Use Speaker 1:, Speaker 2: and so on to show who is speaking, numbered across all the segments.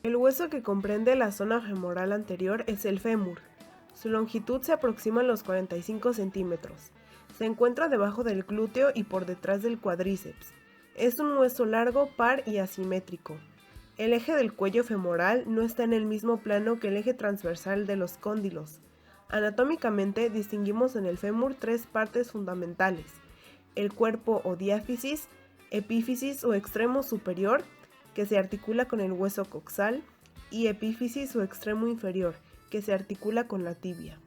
Speaker 1: El hueso que comprende la zona femoral anterior es el fémur. Su longitud se aproxima a los 45 centímetros. Se encuentra debajo del glúteo y por detrás del cuádriceps. Es un hueso largo, par y asimétrico. El eje del cuello femoral no está en el mismo plano que el eje transversal de los cóndilos. Anatómicamente distinguimos en el fémur tres partes fundamentales: el cuerpo o diáfisis, epífisis o extremo superior, que se articula con el hueso coxal, y epífisis o extremo inferior, que se articula con la tibia.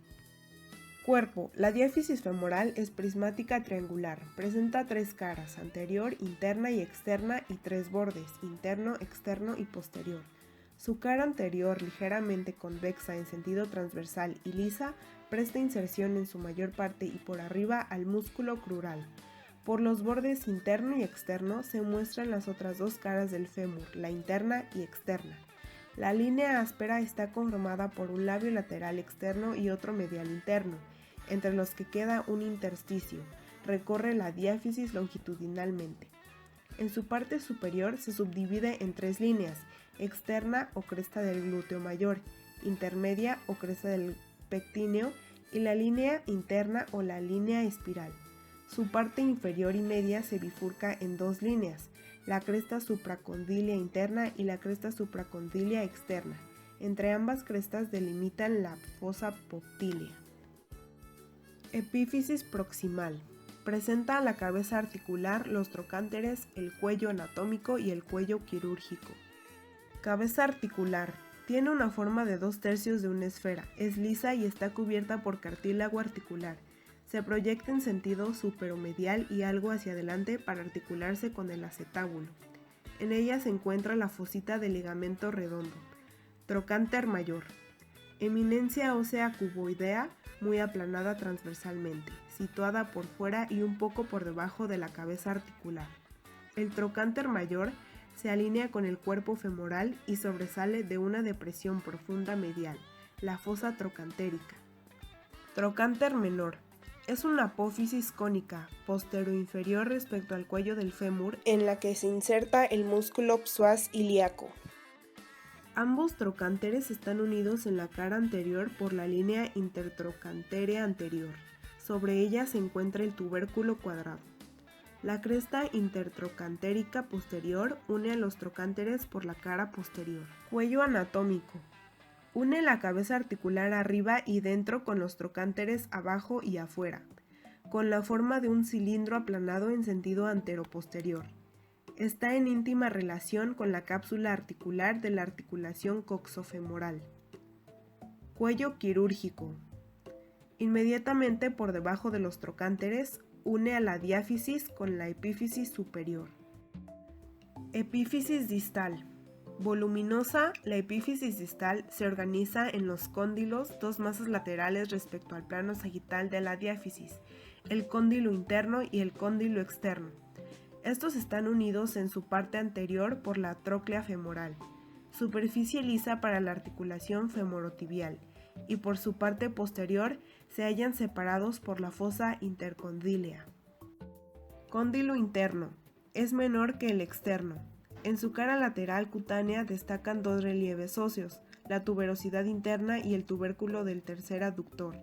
Speaker 1: Cuerpo. La diáfisis femoral es prismática triangular, presenta tres caras, anterior, interna y externa, y tres bordes, interno, externo y posterior. Su cara anterior, ligeramente convexa en sentido transversal y lisa, presta inserción en su mayor parte y por arriba al músculo crural. Por los bordes interno y externo se muestran las otras dos caras del fémur, la interna y externa. La línea áspera está conformada por un labio lateral externo y otro medial interno, entre los que queda un intersticio. Recorre la diáfisis longitudinalmente. En su parte superior se subdivide en tres líneas: externa o cresta del glúteo mayor, intermedia o cresta del pectíneo y la línea interna o la línea espiral. Su parte inferior y media se bifurca en dos líneas: la cresta supracondilia interna y la cresta supracondilia externa. Entre ambas crestas delimitan la fosa popltea. Epífisis proximal. Presenta la cabeza articular, los trocánteres, el cuello anatómico y el cuello quirúrgico. Cabeza articular. Tiene una forma de 2/3 de una esfera, es lisa y está cubierta por cartílago articular. Se proyecta en sentido superomedial y algo hacia adelante para articularse con el acetábulo. En ella se encuentra la fosita del ligamento redondo. Trocánter mayor. Eminencia ósea cuboidea, muy aplanada transversalmente, situada por fuera y un poco por debajo de la cabeza articular. El trocánter mayor se alinea con el cuerpo femoral y sobresale de una depresión profunda medial, la fosa trocantérica. Trocánter menor. Es una apófisis cónica, posteroinferior respecto al cuello del fémur, en la que se inserta el músculo psoas ilíaco. Ambos trocánteres están unidos en la cara anterior por la línea intertrocantérica anterior. Sobre ella se encuentra el tubérculo cuadrado. La cresta intertrocantérica posterior une a los trocánteres por la cara posterior. Cuello anatómico. Une la cabeza articular arriba y dentro con los trocánteres abajo y afuera, con la forma de un cilindro aplanado en sentido antero-posterior. Está en íntima relación con la cápsula articular de la articulación coxofemoral. Cuello quirúrgico. Inmediatamente por debajo de los trocánteres, une a la diáfisis con la epífisis superior. Epífisis distal. Voluminosa, la epífisis distal se organiza en los cóndilos, dos masas laterales respecto al plano sagital de la diáfisis, el cóndilo interno y el cóndilo externo. Estos están unidos en su parte anterior por la tróclea femoral, superficie lisa para la articulación femorotibial, y por su parte posterior se hallan separados por la fosa intercondílea. Cóndilo interno. Es menor que el externo. En su cara lateral cutánea destacan dos relieves óseos, la tuberosidad interna y el tubérculo del tercer aductor.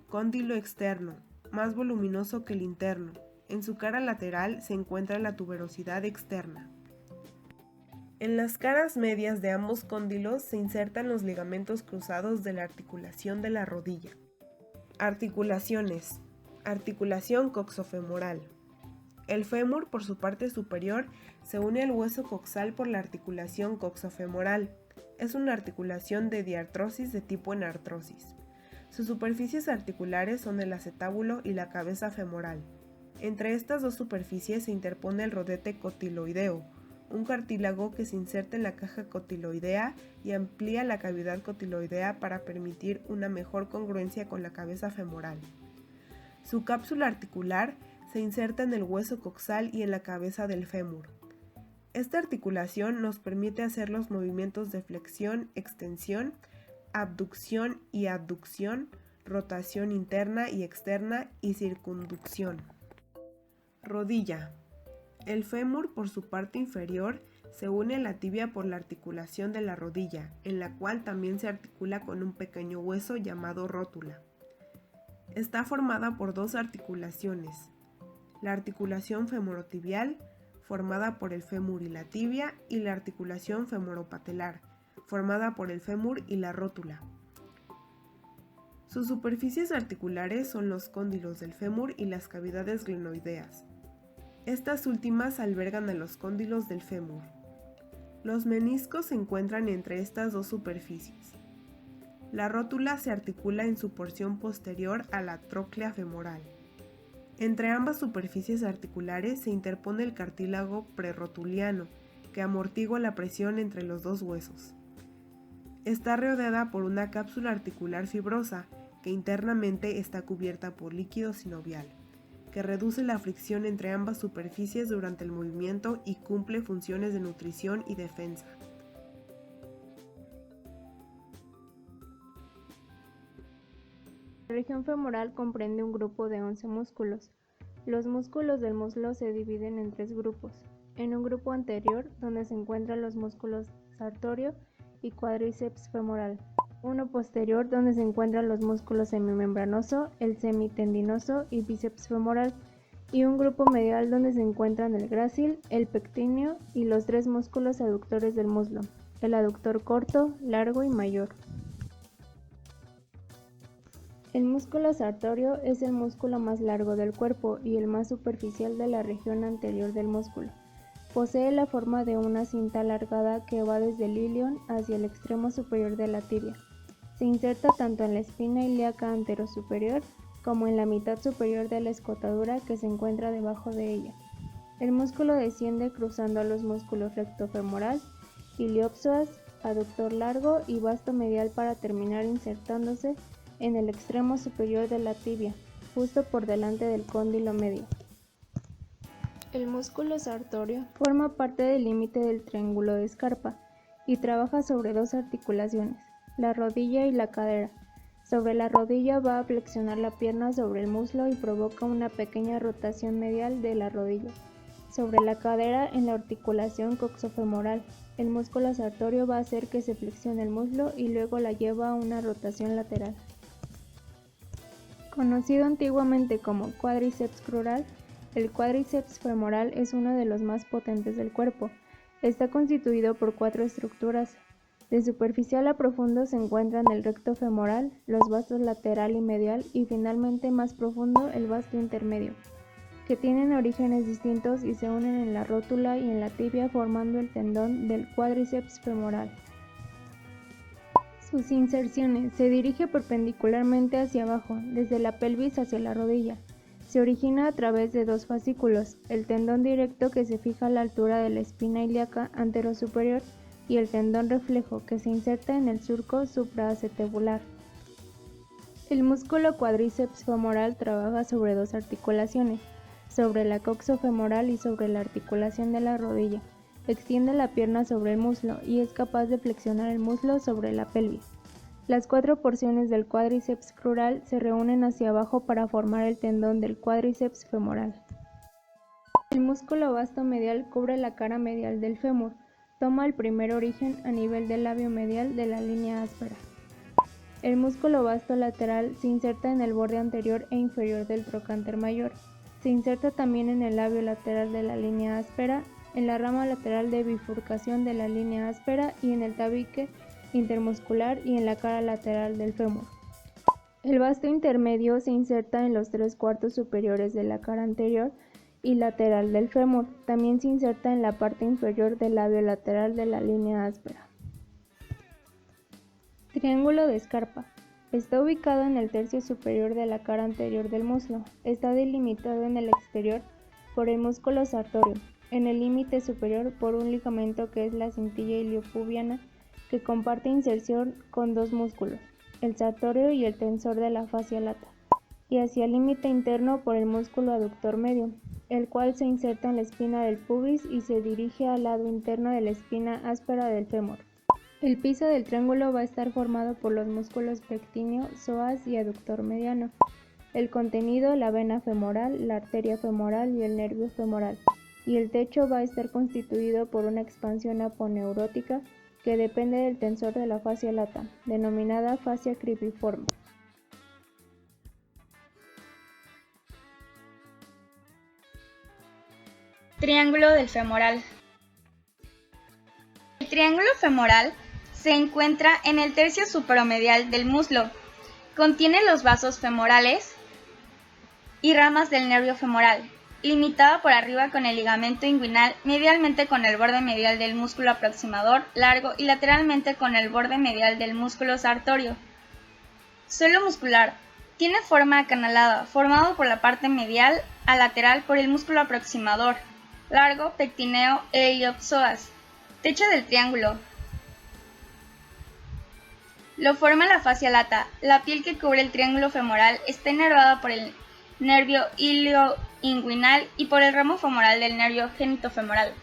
Speaker 1: Cóndilo externo. Más voluminoso que el interno. En su cara lateral se encuentra la tuberosidad externa. En las caras medias de ambos cóndilos se insertan los ligamentos cruzados de la articulación de la rodilla. Articulaciones. Articulación coxofemoral. El fémur, por su parte superior, se une al hueso coxal por la articulación coxofemoral. Es una articulación de diartrosis de tipo enartrosis. Sus superficies articulares son el acetábulo y la cabeza femoral. Entre estas dos superficies se interpone el rodete cotiloideo, un cartílago que se inserta en la caja cotiloidea y amplía la cavidad cotiloidea para permitir una mejor congruencia con la cabeza femoral. Su cápsula articular se inserta en el hueso coxal y en la cabeza del fémur. Esta articulación nos permite hacer los movimientos de flexión, extensión, abducción y adducción, rotación interna y externa y circunducción. Rodilla. El fémur, por su parte inferior, Se une a la tibia por la articulación de la rodilla, en la cual también se articula con un pequeño hueso llamado rótula. Está formada por dos articulaciones, la articulación femorotibial, formada por el fémur y la tibia, y la articulación femoropatelar, formada por el fémur y la rótula. Sus superficies articulares son los cóndilos del fémur y las cavidades glenoideas. Estas últimas albergan a los cóndilos del fémur. Los meniscos se encuentran entre estas dos superficies. La rótula se articula en su porción posterior a la tróclea femoral. Entre ambas superficies articulares se interpone el cartílago prerrotuliano, que amortigua la presión entre los dos huesos. Está rodeada por una cápsula articular fibrosa, que internamente está cubierta por líquido sinovial, que reduce la fricción entre ambas superficies durante el movimiento y cumple funciones de nutrición y defensa.
Speaker 2: La región femoral comprende un grupo de 11 músculos. Los músculos del muslo se dividen en 3 grupos. En un grupo anterior, donde se encuentran los músculos sartorio y cuádriceps femoral. Uno posterior, donde se encuentran los músculos semimembranoso, el semitendinoso y bíceps femoral, y un grupo medial donde se encuentran el grácil, el pectíneo y los 3 músculos aductores del muslo, el aductor corto, largo y mayor. El músculo sartorio es el músculo más largo del cuerpo y el más superficial de la región anterior del músculo. Posee la forma de una cinta alargada que va desde el ilion hacia el extremo superior de la tibia. Se inserta tanto en la espina ilíaca anterosuperior como en la mitad superior de la escotadura que se encuentra debajo de ella. El músculo desciende cruzando a los músculos rectofemoral, iliopsoas, aductor largo y vasto medial para terminar insertándose en el extremo superior de la tibia, justo por delante del cóndilo medio. El músculo sartorio forma parte del límite del triángulo de Scarpa y trabaja sobre 2 articulaciones, la rodilla y la cadera. Sobre la rodilla va a flexionar la pierna sobre el muslo y provoca una pequeña rotación medial de la rodilla. Sobre la cadera, en la articulación coxofemoral, el músculo sartorio va a hacer que se flexione el muslo y luego la lleva a una rotación lateral. Conocido antiguamente como cuádriceps crural, el cuádriceps femoral es uno de los más potentes del cuerpo. Está constituido por 4 estructuras. De superficial a profundo se encuentran el recto femoral, los vastos lateral y medial y finalmente más profundo el vasto intermedio, que tienen orígenes distintos y se unen en la rótula y en la tibia formando el tendón del cuádriceps femoral. Sus inserciones se dirige perpendicularmente hacia abajo, desde la pelvis hacia la rodilla. Se origina a través de 2 fascículos, el tendón directo que se fija a la altura de la espina ilíaca anterosuperior y el tendón reflejo que se inserta en el surco supraacetebular. El músculo cuádriceps femoral trabaja sobre 2 articulaciones, sobre la coxofemoral y sobre la articulación de la rodilla. Extiende la pierna sobre el muslo y es capaz de flexionar el muslo sobre la pelvis. Las 4 porciones del cuádriceps crural se reúnen hacia abajo para formar el tendón del cuádriceps femoral. El músculo vasto medial cubre la cara medial del fémur. Toma el primer origen a nivel del labio medial de la línea áspera. El músculo vasto lateral se inserta en el borde anterior e inferior del trocánter mayor. Se inserta también en el labio lateral de la línea áspera, en la rama lateral de bifurcación de la línea áspera y en el tabique intermuscular y en la cara lateral del fémur. El vasto intermedio se inserta en los 3/4 superiores de la cara anterior y lateral del fémur. También se inserta en la parte inferior del labio lateral de la línea áspera. Triángulo de Scarpa. Está ubicado en el tercio superior de la cara anterior del muslo. Está delimitado en el exterior por el músculo sartorio, en el límite superior por un ligamento que es la cintilla iliopubiana, que comparte inserción con 2 músculos, el sartorio y el tensor de la fascia lata, y hacia el límite interno por el músculo aductor medio, el cual se inserta en la espina del pubis y se dirige al lado interno de la espina áspera del fémur. El piso del triángulo va a estar formado por los músculos pectíneo, psoas y aductor mediano. El contenido, la vena femoral, la arteria femoral y el nervio femoral. y el techo va a estar constituido por una expansión aponeurótica que depende del tensor de la fascia lata, denominada fascia cribriforme.
Speaker 3: Triángulo del femoral. El triángulo femoral se encuentra en el tercio supromedial del muslo. Contiene los vasos femorales y ramas del nervio femoral, limitada por arriba con el ligamento inguinal, medialmente con el borde medial del músculo aproximador largo y lateralmente con el borde medial del músculo sartorio. Suelo muscular. Tiene forma acanalada, formado por la parte medial a lateral por el músculo aproximador largo, pectineo e iliopsoas. Techo del triángulo. Lo forma la fascia lata. La piel que cubre el triángulo femoral está inervada por el nervio ilioinguinal y por el ramo femoral del nervio genitofemoral.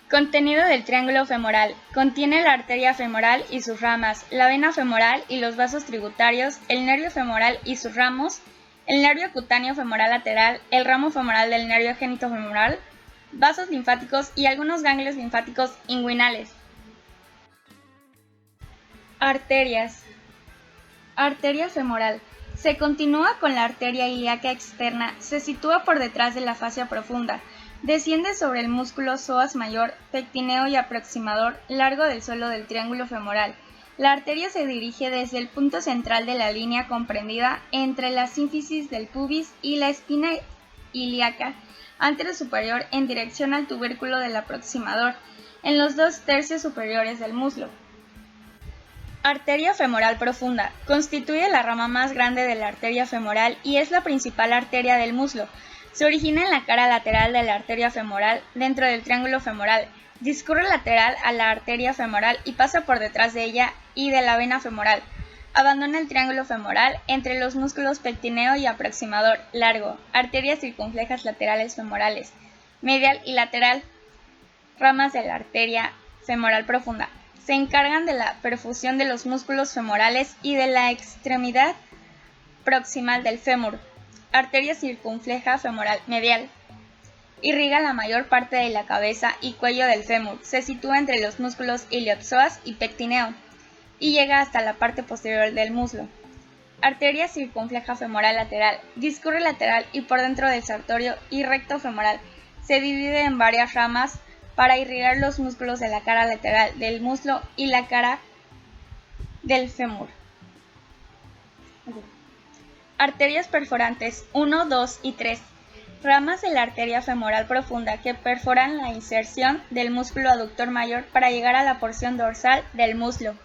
Speaker 3: Contenido del triángulo femoral. Contiene la arteria femoral y sus ramas, la vena femoral y los vasos tributarios, el nervio femoral y sus ramos, el nervio cutáneo femoral lateral, el ramo femoral del nervio genitofemoral, vasos linfáticos y algunos ganglios linfáticos inguinales. Arterias. Arteria femoral. Se continúa con la arteria ilíaca externa, se sitúa por detrás de la fascia profunda, desciende sobre el músculo psoas mayor, pectineo y aproximador largo del suelo del triángulo femoral. La arteria se dirige desde el punto central de la línea comprendida entre la sínfisis del pubis y la espina ilíaca anterosuperior en dirección al tubérculo del aproximador, en los 2/3 superiores del muslo. Arteria femoral profunda. Constituye la rama más grande de la arteria femoral y es la principal arteria del muslo. Se origina en la cara lateral de la arteria femoral dentro del triángulo femoral. Discurre lateral a la arteria femoral y pasa por detrás de ella y de la vena femoral. Abandona el triángulo femoral entre los músculos pectineo y aproximador largo. Arterias circunflejas laterales femorales. Medial y lateral. Ramas de la arteria femoral profunda. Se encargan de la perfusión de los músculos femorales y de la extremidad proximal del fémur. Arteria circunfleja femoral medial. Irriga la mayor parte de la cabeza y cuello del fémur. Se sitúa entre los músculos iliopsoas y pectineo y llega hasta la parte posterior del muslo. Arteria circunfleja femoral lateral. Discurre lateral y por dentro del sartorio y recto femoral. Se divide en varias ramas para irrigar los músculos de la cara lateral del muslo y la cara del fémur. Arterias perforantes 1, 2 y 3. Ramas de la arteria femoral profunda que perforan la inserción del músculo aductor mayor para llegar a la porción dorsal del muslo.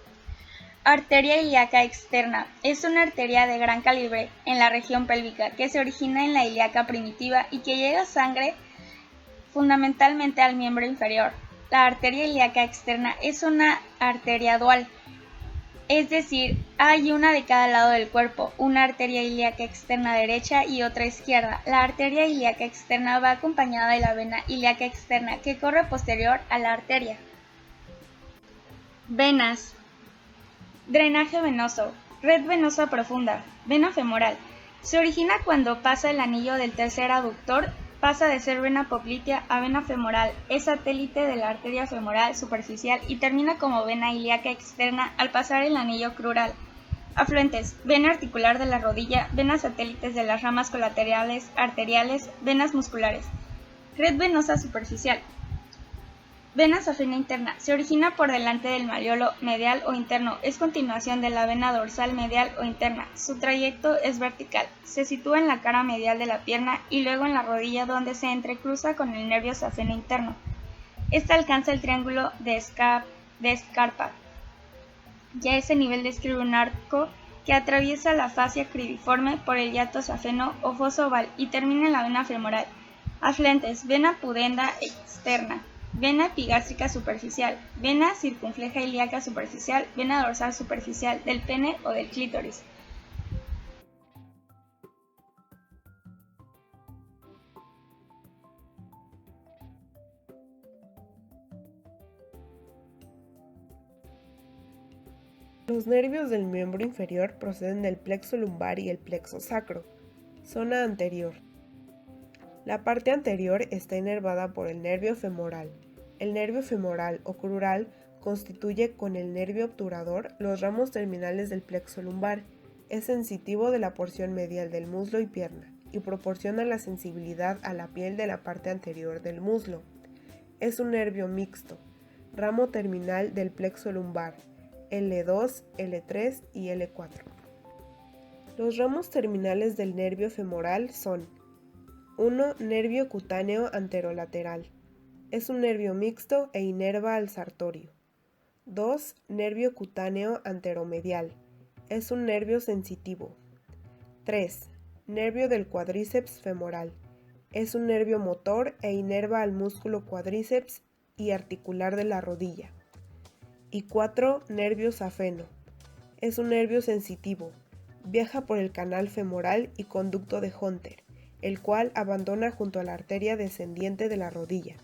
Speaker 3: Arteria ilíaca externa. Es una arteria de gran calibre en la región pélvica que se origina en la ilíaca primitiva y que llega sangre fundamentalmente al miembro inferior. La arteria ilíaca externa es una arteria dual, es decir, hay una de cada lado del cuerpo, una arteria ilíaca externa derecha y otra izquierda. La arteria ilíaca externa va acompañada de la vena ilíaca externa que corre posterior a la arteria. Venas. Drenaje venoso. Red venosa profunda. Vena femoral. Se origina cuando pasa el anillo del tercer aductor. Pasa de ser vena poplitea a vena femoral, es satélite de la arteria femoral superficial y termina como vena ilíaca externa al pasar el anillo crural. Afluentes: vena articular de la rodilla, venas satélites de las ramas colaterales arteriales, venas musculares. Red venosa superficial. Vena safena interna. Se origina por delante del malleolo medial o interno. Es continuación de la vena dorsal medial o interna. Su trayecto es vertical. Se sitúa en la cara medial de la pierna y luego en la rodilla donde se entrecruza con el nervio safena interno. Esta alcanza el triángulo de Scarpa. Ya a ese nivel describe un arco que atraviesa la fascia cribriforme por el hiato safeno o foso oval y termina en la vena femoral. Afluentes: vena pudenda externa. Vena epigástrica superficial, vena circunfleja ilíaca superficial, vena dorsal superficial del pene o del clítoris.
Speaker 1: Los nervios del miembro inferior proceden del plexo lumbar y el plexo sacro. Zona anterior. La parte anterior está inervada por el nervio femoral. El nervio femoral o crural constituye con el nervio obturador los ramos terminales del plexo lumbar. Es sensitivo de la porción medial del muslo y pierna y proporciona la sensibilidad a la piel de la parte anterior del muslo. Es un nervio mixto, ramo terminal del plexo lumbar, L2, L3 y L4. Los ramos terminales del nervio femoral son: 1. Nervio cutáneo anterolateral. Es un nervio mixto e inerva al sartorio. 2. Nervio cutáneo anteromedial. Es un nervio sensitivo. 3. Nervio del cuádriceps femoral. Es un nervio motor e inerva al músculo cuádriceps y articular de la rodilla. Y 4. Nervio safeno. Es un nervio sensitivo. Viaja por el canal femoral y conducto de Hunter, el cual abandona junto a la arteria descendiente de la rodilla.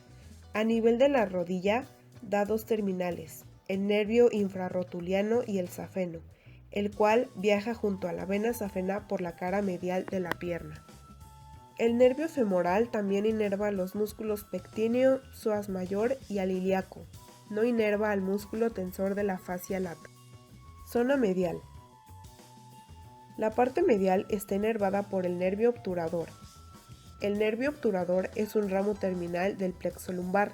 Speaker 1: A nivel de la rodilla da dos terminales, el nervio infrarrotuliano y el safeno, el cual viaja junto a la vena safena por la cara medial de la pierna. El nervio femoral también inerva los músculos pectíneo, psoas mayor y al ilíaco. No inerva al músculo tensor de la fascia lata. Zona medial. La parte medial está inervada por el nervio obturador. El nervio obturador es un ramo terminal del plexo lumbar.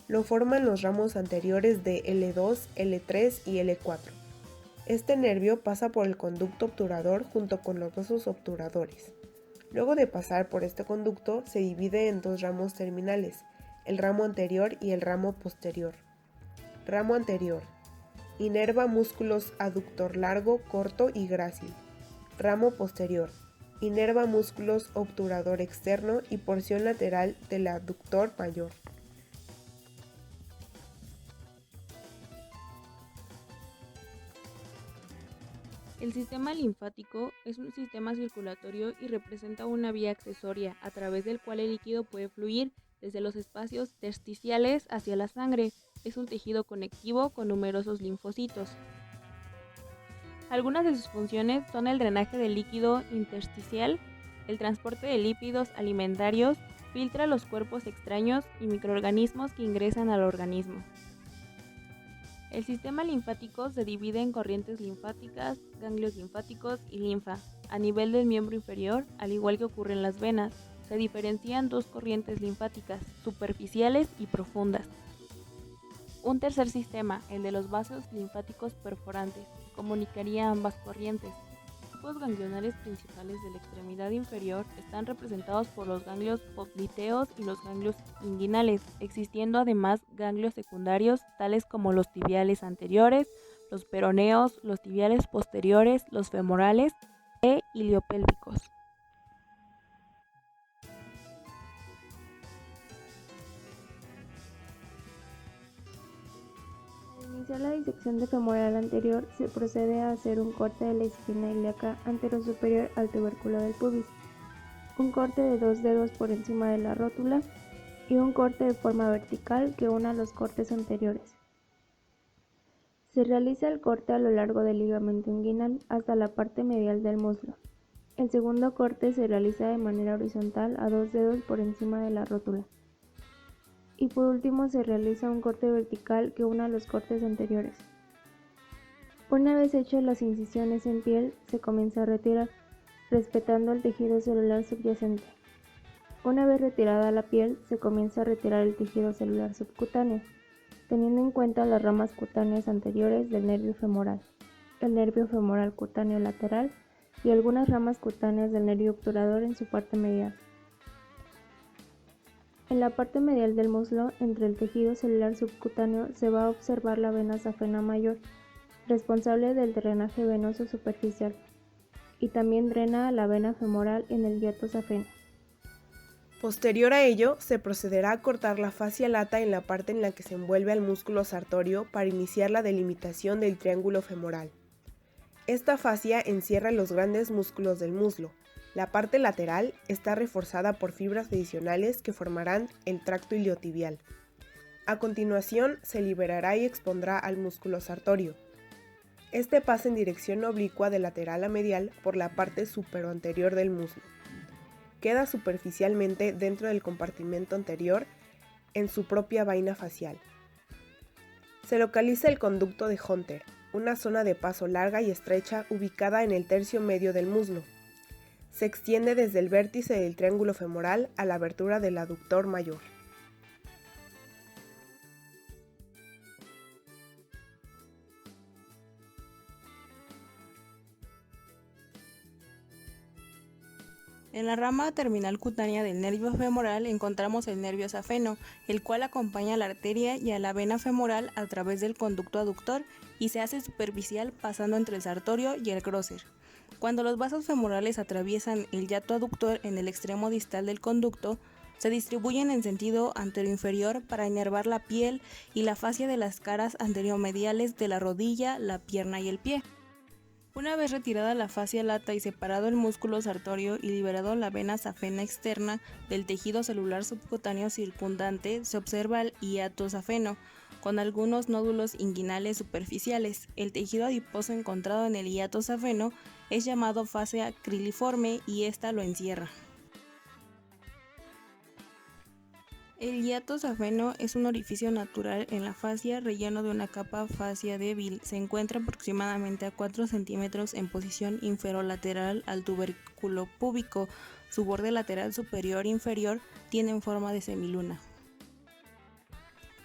Speaker 1: Lo forman los ramos anteriores de L2, L3 y L4. Este nervio pasa por el conducto obturador junto con los vasos obturadores. Luego de pasar por este conducto, se divide en dos ramos terminales, el ramo anterior y el ramo posterior. Ramo anterior. Inerva músculos aductor largo, corto y grácil. Ramo posterior. Inerva músculos obturador externo y porción lateral del aductor mayor.
Speaker 4: El sistema linfático es un sistema circulatorio y representa una vía accesoria a través del cual el líquido puede fluir desde los espacios intersticiales hacia la sangre. Es un tejido conectivo con numerosos linfocitos. Algunas de sus funciones son el drenaje del líquido intersticial, el transporte de lípidos alimentarios, filtra los cuerpos extraños y microorganismos que ingresan al organismo. El sistema linfático se divide en corrientes linfáticas, ganglios linfáticos y linfa. A nivel del miembro inferior, al igual que ocurre en las venas, se diferencian dos corrientes linfáticas, superficiales y profundas. Un tercer sistema, el de los vasos linfáticos perforantes, comunicaría ambas corrientes. Los grupos ganglionares principales de la extremidad inferior están representados por los ganglios popliteos y los ganglios inguinales, existiendo además ganglios secundarios tales como los tibiales anteriores, los peroneos, los tibiales posteriores, los femorales e iliopélvicos.
Speaker 2: Al iniciar la disección de femoral anterior, se procede a hacer un corte de la espina ilíaca anterosuperior al tubérculo del pubis, un corte de 2 dedos por encima de la rótula y un corte de forma vertical que una los cortes anteriores. Se realiza el corte a lo largo del ligamento inguinal hasta la parte medial del muslo. El segundo corte se realiza de manera horizontal a 2 dedos por encima de la rótula. Y por último se realiza un corte vertical que una los cortes anteriores. Una vez hechas las incisiones en piel, se comienza a retirar, respetando el tejido celular subyacente. Una vez retirada la piel, se comienza a retirar el tejido celular subcutáneo, teniendo en cuenta las ramas cutáneas anteriores del nervio femoral, el nervio femoral cutáneo lateral y algunas ramas cutáneas del nervio obturador en su parte medial. En la parte medial del muslo, entre el tejido celular subcutáneo, se va a observar la vena safena mayor, responsable del drenaje venoso superficial, y también drena a la vena femoral en el hiato safeno.
Speaker 1: Posterior a ello, se procederá a cortar la fascia lata en la parte en la que se envuelve al músculo sartorio para iniciar la delimitación del triángulo femoral. Esta fascia encierra los grandes músculos del muslo. La parte lateral está reforzada por fibras adicionales que formarán el tracto iliotibial. A continuación, se liberará y expondrá al músculo sartorio. Este pasa en dirección oblicua de lateral a medial por la parte superoanterior del muslo. Queda superficialmente dentro del compartimento anterior en su propia vaina facial. Se localiza el conducto de Hunter, una zona de paso larga y estrecha ubicada en el tercio medio del muslo. Se extiende desde el vértice del triángulo femoral a la abertura del aductor mayor.
Speaker 4: En la rama terminal cutánea del nervio femoral encontramos el nervio safeno, el cual acompaña a la arteria y a la vena femoral a través del conducto aductor y se hace superficial pasando entre el sartorio y el grosser. Cuando los vasos femorales atraviesan el hiato aductor en el extremo distal del conducto, se distribuyen en sentido anteroinferior para inervar la piel y la fascia de las caras anteromediales de la rodilla, la pierna y el pie. Una vez retirada la fascia lata y separado el músculo sartorio y liberado la vena safena externa del tejido celular subcutáneo circundante, se observa el hiato safeno, con algunos nódulos inguinales superficiales. El tejido adiposo encontrado en el hiato safeno es llamado fascia criliforme y ésta lo encierra. El hiato safeno es un orificio natural en la fascia relleno de una capa fascia débil. Se encuentra aproximadamente a 4 centímetros en posición inferolateral al tubérculo púbico. Su borde lateral superior e inferior tienen forma de semiluna.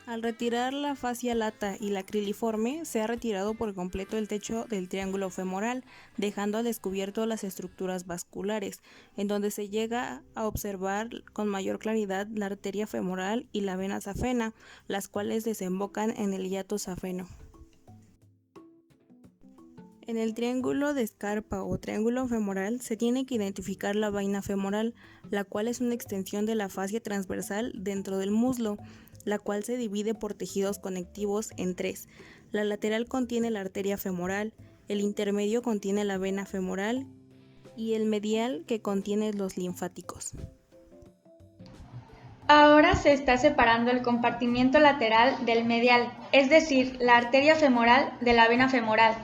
Speaker 4: Al retirar la fascia lata y la criliforme, se ha retirado por completo el techo del triángulo femoral, dejando al descubierto las estructuras vasculares, en donde se llega a observar con mayor claridad la arteria femoral y la vena safena, las cuales desembocan en el hiato safeno. En el triángulo de Scarpa o triángulo femoral se tiene que identificar la vaina femoral, la cual es una extensión de la fascia transversal dentro del muslo, la cual se divide por tejidos conectivos en tres. La lateral contiene la arteria femoral, el intermedio contiene la vena femoral y el medial que contiene los linfáticos.
Speaker 3: Ahora se está separando el compartimiento lateral del medial, es decir, la arteria femoral de la vena femoral.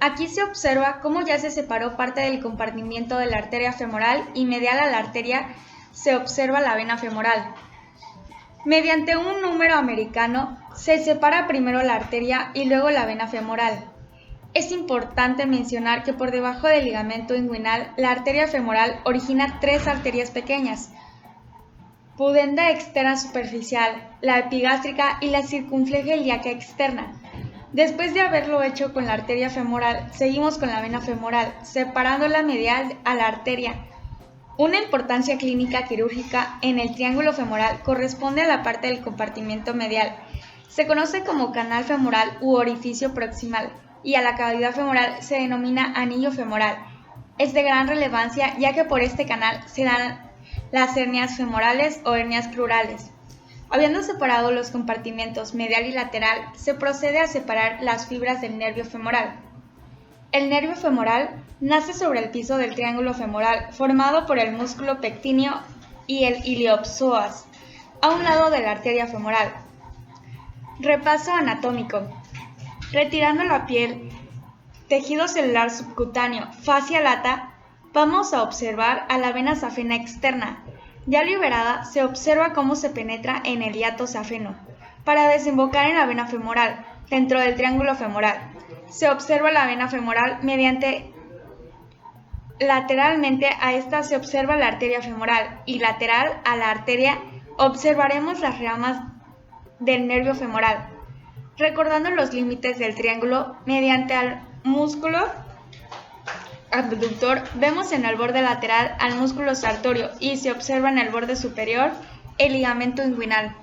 Speaker 3: Aquí se observa cómo ya se separó parte del compartimiento de la arteria femoral y medial a la arteria se observa la vena femoral. Mediante un número americano, se separa primero la arteria y luego la vena femoral. Es importante mencionar que por debajo del ligamento inguinal, la arteria femoral origina 3 arterias pequeñas: pudenda externa superficial, la epigástrica y la circunfleja ilíaca externa. Después de haberlo hecho con la arteria femoral, seguimos con la vena femoral, separando la medial a la arteria. Una importancia clínica quirúrgica en el triángulo femoral corresponde a la parte del compartimento medial. Se conoce como canal femoral u orificio proximal y a la cavidad femoral se denomina anillo femoral. Es de gran relevancia ya que por este canal se dan las hernias femorales o hernias crurales. Habiendo separado los compartimentos medial y lateral, se procede a separar las fibras del nervio femoral. El nervio femoral nace sobre el piso del triángulo femoral, formado por el músculo pectíneo y el iliopsoas, a un lado de la arteria femoral. Repaso anatómico. Retirando la piel, tejido celular subcutáneo, fascia lata, vamos a observar a la vena safena externa. Ya liberada, se observa cómo se penetra en el hiato safeno, para desembocar en la vena femoral, dentro del triángulo femoral. Se observa la vena femoral mediante lateralmente a esta se observa la arteria femoral y lateral a la arteria observaremos las ramas del nervio femoral. Recordando los límites del triángulo, mediante el músculo abductor vemos en el borde lateral al músculo sartorio y se observa en el borde superior el ligamento inguinal.